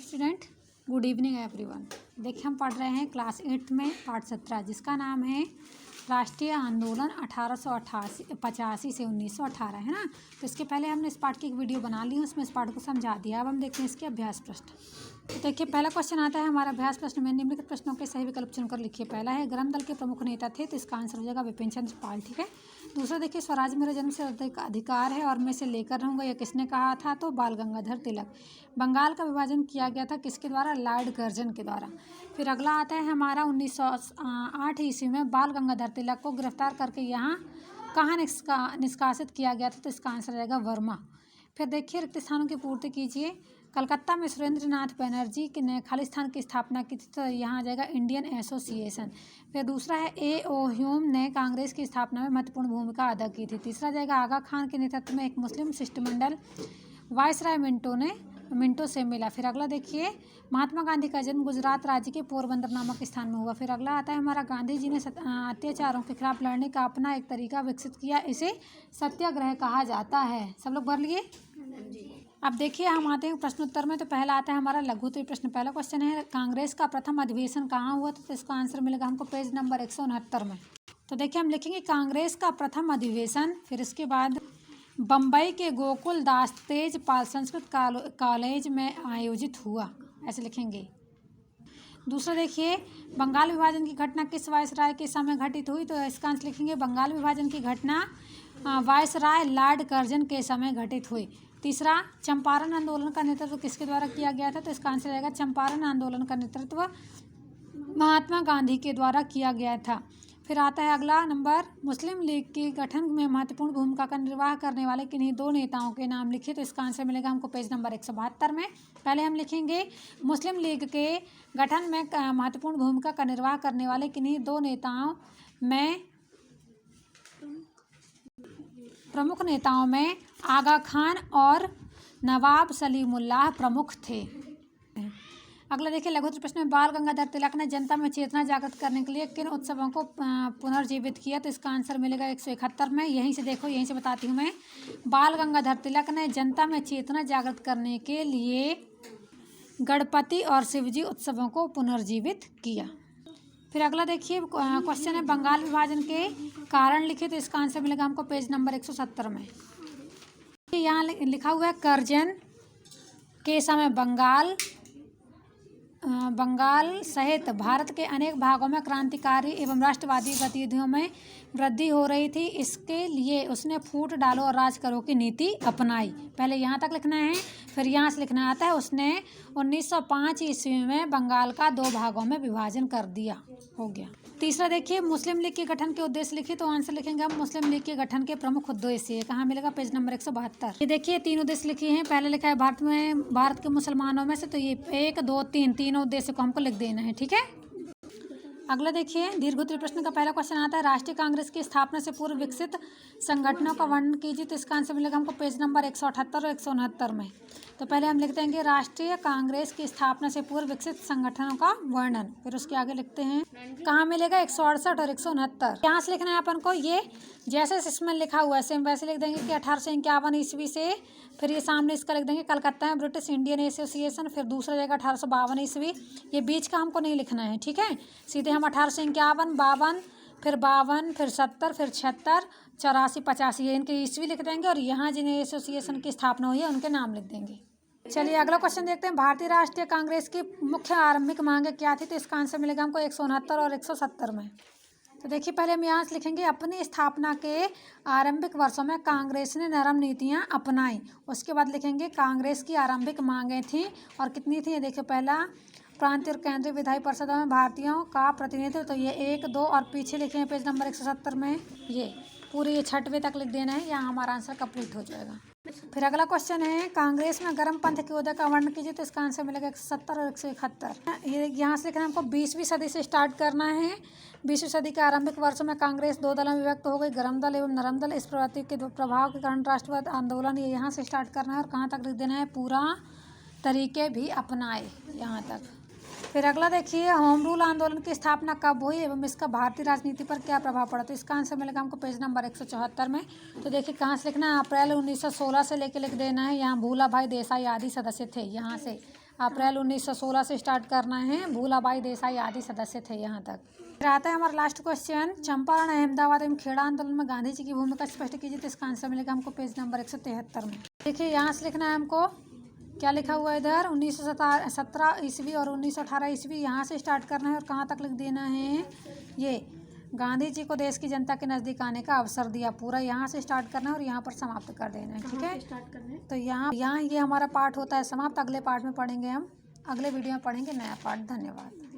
Student, good evening everyone. देखिए हम पढ़ रहे हैं क्लास 8 में पाठ 17 जिसका नाम है राष्ट्रीय आंदोलन 1885 से 1918 है ना। तो इसके पहले हमने इस पाठ की एक वीडियो बना ली है, उसमें इस पाठ को समझा दिया। अब हम देखते हैं इसके अभ्यास प्रश्न। तो देखिए पहला क्वेश्चन आता है हमारा अभ्यास प्रश्न में, निम्नलिखित प्रश्नों के सही विकल्प चुनकर लिखिए। पहला है गरम दल के प्रमुख नेता थे, तो इसका आंसर हो जाएगा बिपिन चंद्र पाल। ठीक है। दूसरा देखिए स्वराज मेरा जन्म से अधिक अधिकार है और मैं इसे लेकर रहूँगा, यह किसने कहा था? तो बाल गंगाधर तिलक। बंगाल का विभाजन किया गया था किसके द्वारा? लॉर्ड कर्जन के द्वारा। फिर अगला आता है हमारा 1908 ईस्वी में बाल गंगाधर तिलक को गिरफ्तार करके यहाँ कहाँ निष्कासित किया गया था? तो इसका आंसर रहेगा वर्मा। फिर देखिए रिक्त स्थानों की पूर्ति कीजिए। कलकत्ता में सुरेंद्र नाथ बनर्जी ने खालिस्तान की स्थापना की थी, तो यहाँ आ जाएगा इंडियन एसोसिएशन। फिर दूसरा है ए.ओ. ह्यूम ने कांग्रेस की स्थापना में महत्वपूर्ण भूमिका अदा की थी। तीसरा जाएगा आगा खान के नेतृत्व में एक मुस्लिम शिष्टमंडल वायसराय मिंटो से मिला। फिर अगला देखिए महात्मा गांधी का जन्म गुजरात राज्य के पोरबंदर नामक स्थान में हुआ। फिर अगला आता है हमारा गांधी जी ने अत्याचारों के खिलाफ लड़ने का अपना एक तरीका विकसित किया, इसे सत्याग्रह कहा जाता है। सब लोग भर लिए? अब देखिए हम आते हैं प्रश्नोत्तर में। तो पहला आता है हमारा लघुत्तरी प्रश्न। पहला क्वेश्चन है कांग्रेस का प्रथम अधिवेशन कहाँ हुआ था? तो इसका आंसर मिलेगा हमको पेज नंबर 169 में। तो देखिए हम लिखेंगे कांग्रेस का प्रथम अधिवेशन, फिर इसके बाद बम्बई के गोकुल दास तेजपाल संस्कृत कॉलेज में आयोजित हुआ, ऐसे लिखेंगे। दूसरा देखिए बंगाल विभाजन की घटना किस वायसराय के समय घटित हुई? तो इसका आंसर लिखेंगे बंगाल विभाजन की घटना वायसराय लॉर्ड कर्जन के समय घटित हुई। तीसरा चंपारण आंदोलन का नेतृत्व किसके द्वारा किया गया था? तो इसका आंसर रहेगा चंपारण आंदोलन का नेतृत्व महात्मा गांधी के द्वारा किया गया था। फिर आता है अगला नंबर, मुस्लिम लीग के गठन में महत्वपूर्ण भूमिका का निर्वाह करने वाले किन्हीं दो नेताओं के नाम लिखिए। तो इसका आंसर मिलेगा हमको पेज नंबर 172 में। पहले हम लिखेंगे मुस्लिम लीग के गठन में महत्वपूर्ण भूमिका का निर्वाह करने वाले किन्हीं दो नेताओं में प्रमुख नेताओं में आगा खान और नवाब सलीमुल्लाह प्रमुख थे। अगला देखिए लघुत्तरी प्रश्न में बाल गंगाधर तिलक ने जनता में चेतना जागृत करने के लिए किन उत्सवों को पुनर्जीवित किया? तो इसका आंसर मिलेगा 171 में। यहीं से देखो, यहीं से बताती हूँ मैं। बाल गंगाधर तिलक ने जनता में चेतना जागृत करने के लिए गणपति और शिवजी उत्सवों को पुनर्जीवित किया। फिर अगला देखिए क्वेश्चन है बंगाल विभाजन के कारण लिखे, तो इसका आंसर मिलेगा हमको पेज नंबर 170 में। यहाँ लिखा हुआ है कर्जन के समय बंगाल सहित भारत के अनेक भागों में क्रांतिकारी एवं राष्ट्रवादी गतिविधियों में वृद्धि हो रही थी। इसके लिए उसने फूट डालो और राज करो की नीति अपनाई। पहले यहाँ तक लिखना है, फिर यहाँ से लिखना आता है उसने 1905 ईस्वी में बंगाल का 2 भागों में विभाजन कर दिया, हो गया। तीसरा देखिए मुस्लिम लीग के गठन के उद्देश्य लिखिए, तो आंसर लिखेंगे हम मुस्लिम लीग के गठन के प्रमुख उद्देश्य। कहाँ मिलेगा? Page number 172। ये देखिए 3 उद्देश्य लिखे हैं। पहले लिखा है भारत के मुसलमानों में से, तो ये 1 2 3 तीनों उद्देश्य को हमको लिख देना है। ठीक है। अगला देखिए दीर्घोत्तरी प्रश्न का पहला क्वेश्चन आता है राष्ट्रीय कांग्रेस की स्थापना से पूर्व विकसित संगठनों का वर्णन कीजिए। तो इसका आंसर मिलेगा हमको पेज नंबर 178 और 169 में। तो पहले हम लिख देंगे राष्ट्रीय कांग्रेस की स्थापना से पूर्व विकसित संगठनों का वर्णन, फिर उसके आगे लिखते हैं कहाँ मिलेगा 168 और 169। यहाँ से लिखना है अपन को, ये जैसे इसमें लिखा हुआ है सेम वैसे लिख देंगे कि 1851 ईस्वी से। फिर ये सामने इसका लिख देंगे कलकत्ता में ब्रिटिश इंडियन एसोसिएशन। फिर दूसरा जाएगा 1852 ईस्वी, ये बीच का हमको नहीं लिखना है। ठीक है, सीधे हम 1851 52 फिर 52 फिर 70 फिर 76 84 85 ये इनके ईस्वी लिख देंगे और यहाँ जिन एसोसिएशन की स्थापना हुई है उनके नाम लिख देंगे। चलिए अगला क्वेश्चन देखते हैं भारतीय राष्ट्रीय कांग्रेस की मुख्य आरंभिक मांगे क्या थी? तो इसका आंसर मिलेगा हमको 169 और 170 में। तो देखिए पहले हम यहाँ से लिखेंगे अपनी स्थापना के आरंभिक वर्षों में कांग्रेस ने नरम नीतियाँ अपनाई। उसके बाद लिखेंगे कांग्रेस की आरंभिक मांगें थी और कितनी थी? ये देखिए पहला प्रांतीय और केंद्रीय विधायी परिषदों में भारतीयों का प्रतिनिधित्व, तो ये 1 2 और पीछे लिखे हैं पेज नंबर 170 में। ये पूरी 6वें तक लिख देना है, यहाँ हमारा आंसर कंप्लीट हो जाएगा। फिर अगला क्वेश्चन है कांग्रेस में गर्म पंथ के उदय का वर्णन कीजिए। तो इसका आंसर मिलेगा 170 और 171। ये यहाँ से लिखना है हमको 20वीं सदी से स्टार्ट करना है। 20वीं सदी के आरंभिक वर्षों में कांग्रेस 2 दलों में विभक्त हो गई, गर्म दल एवं नरम दल। इस प्रवृत्ति के प्रभाव के कारण राष्ट्रवाद आंदोलन ये यहाँ से स्टार्ट करना है और कहाँ तक लिख देना है पूरा तरीके भी अपनाए, यहाँ तक। फिर अगला देखिए होम रूल आंदोलन की स्थापना कब हुई एवं इसका भारतीय राजनीति पर क्या प्रभाव पड़ा? तो इसका आंसर मिलेगा हमको पेज नंबर 174 में। तो देखिए कहाँ से लिखना है, अप्रैल 1916 से लेके लिख देना है। यहाँ भूला भाई देसाई आदि सदस्य थे, यहाँ से अप्रैल 1916 से स्टार्ट करना है। भूलाबाई देसाई आदि सदस्य थे यहाँ तक। फिर आता है हमारा लास्ट क्वेश्चन, चंपारण, अहमदाबाद एवं खेड़ा आंदोलन में गांधी जी की भूमिका स्पष्ट कीजिए। तो इसका आंसर मिलेगा हमको पेज नंबर 173 में। देखिए यहाँ से लिखना है हमको, क्या लिखा हुआ है इधर, 1917 ईस्वी और 1918 ईस्वी, यहाँ से स्टार्ट करना है और कहाँ तक लिख देना है, ये गांधी जी को देश की जनता के नज़दीक आने का अवसर दिया, पूरा यहाँ से स्टार्ट करना है और यहाँ पर समाप्त कर देना है। ठीक है, स्टार्ट करना है तो यहाँ ये हमारा पार्ट होता है समाप्त। अगले पार्ट में पढ़ेंगे हम, अगले वीडियो में पढ़ेंगे नया पार्ट। धन्यवाद।